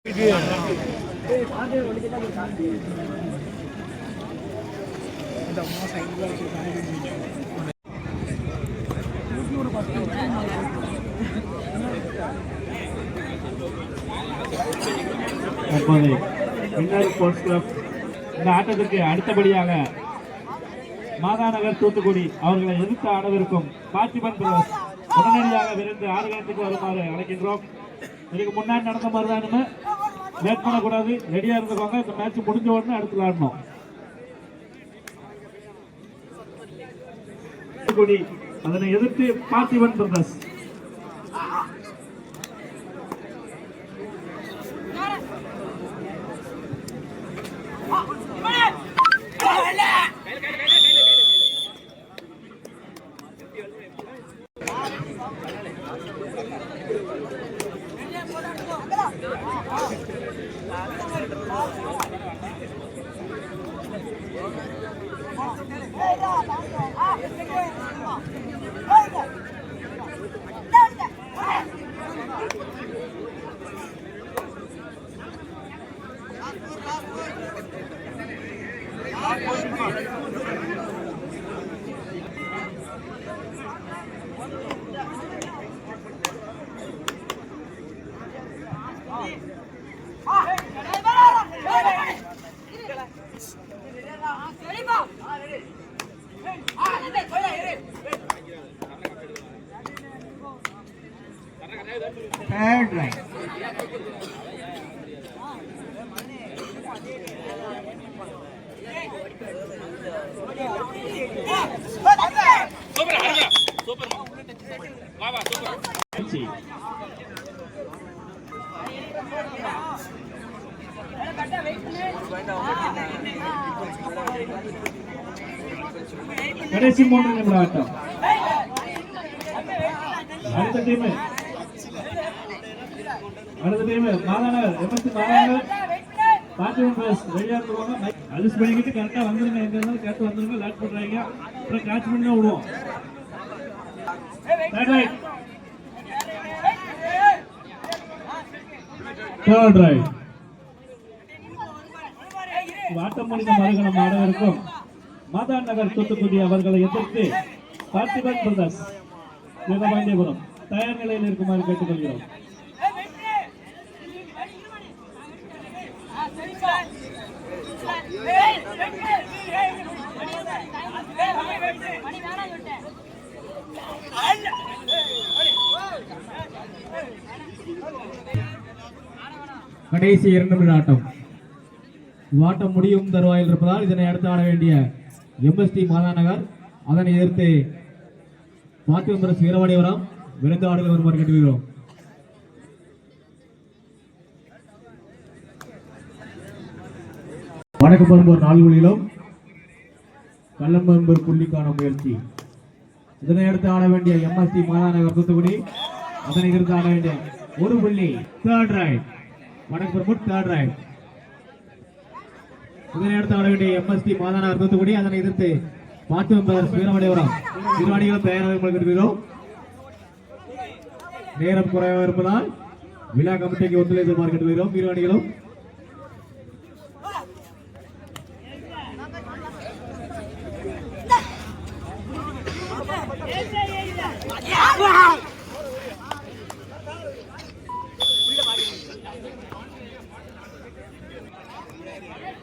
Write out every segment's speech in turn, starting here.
Sports club இந்த ஆட்டத்திற்கு அடுத்தபடியாக மாதாநகர் தூத்துக்குடி அவர்களை எதிர்த்து ஆடவிருக்கும் பார்த்திபன் பிரதர்ஸ் உடனடியாக விரைந்து ஆடுகளத்துக்கு வருமாறு அழைக்கின்றோம். இதுக்கு முன்னாடி நடந்த மாதிரி தான் லேட் பண்ணக்கூடாது, ரெடியா இருந்துக்கோங்க. இந்த மேட்ச் முடிஞ்ச உடனே அடுத்து விளையாடணும். அதனை எதிர்த்து பார்த்திபன் பிரதர்ஸ். Third right. கடைசி 3 நிமிட ஆட்டம். அடுத்த team Madha Nagar MSc Madha Nagar Parthiban brothers ரெடியா இருந்துவாங்க. அட்ஜஸ்ட் பண்ணிக்கிட்டு கரெக்டா வந்துருங்க. எங்க இருந்தாலும் கேட்டு வந்துருங்க. லேட் பண்றாங்க அப்புறம் கேட்ச் பண்ணி தான் விடுவோம். Third right. ஆட்டம் முடிந்த மறுகணம் ஆட இருக்கும் மாதாநகர் தூத்துக்குடி அவர்களை எதிர்த்து பார்த்திபன் பிரதர்ஸ் வீரபாண்டியபுரம் தயார் நிலையில் இருக்குமாறு கேட்டுக்கொள்கிறோம். கடைசி 2 நிமிட ஆட்டம். ஆட்டம் முடியும் தருவாயில் இருப்பதால் இதனை அடுத்து ஆட வேண்டிய எம்எஸ்டி மாதாநகர் அதனை எதிர்த்து பார்த்திபன் பிரதர்ஸ் வீரபாண்டியபுரம் விரைந்து ஆடுகள் வருமாறு கேட்டுக்கிறோம். வடக்கு பரும்பூர் 4 புள்ளிகளும் கள்ளம்பரும்பூர் புள்ளிக்கான முயற்சி. இதனை அடுத்து ஆட வேண்டிய எம்எஸ்டி மாதாநகர் தூத்துக்குடி அதனை எதிர்த்து ஆட வேண்டிய 1 புள்ளி. Third right. வடக்கு பரும்பூர் தேர்ட் ரைட். இதனை அடுத்து ஆட வேண்டிய எம்எஸ்டி மாதாநகர் தூத்துக்குடி அதனை எதிர்த்து பார்த்திபன் பிரதர்ஸ் வீரபாண்டியபுரம் வீரவாணிகளும் தயாராக இருக்கிறோம். நேரம் குறைவாக இருப்பதால் விழா கமிட்டிக்கு ஒத்துழைப்பு மார்க்கெட் வருகிறோம். வீரவாணிகளும்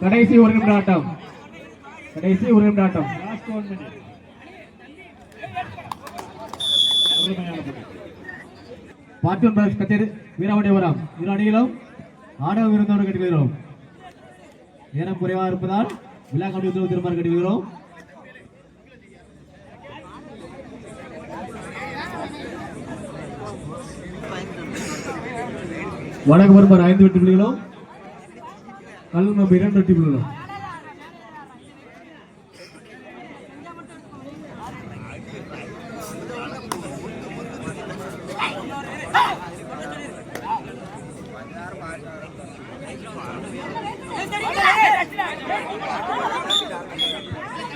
கடைசி 1 நிமிட ஆட்டம். பார்த்திபன் பிரதர்ஸ் கச்சேரி வீரபாண்டியபுரம் இரு அணிகளும் ஆடவர் விருந்தோடு கட்டிக்கிறோம். நேரம் குறைவாக இருப்பதால் விழா கமிட்டி உத்தரவு திரும்ப கட்டிக்கிறோம். வடக்கு பரும்பூர் 5 வெற்றி புள்ளிகளும் கள்ளம்பரும்பு 2 வெற்றி புள்ளிகளும்.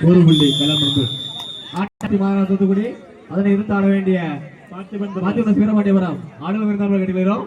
ஒரு புள்ளி கள்ளம்பரும்பு. ஆட்டத்தை மாதாநகர் தூத்துக்குடி அதனை எதிர்த்து ஆட வேண்டிய பார்த்திபன் வீரபாண்டியபுரம் ஆடுகள் விருந்தாளர்கள் கட்டிக்கிறோம்.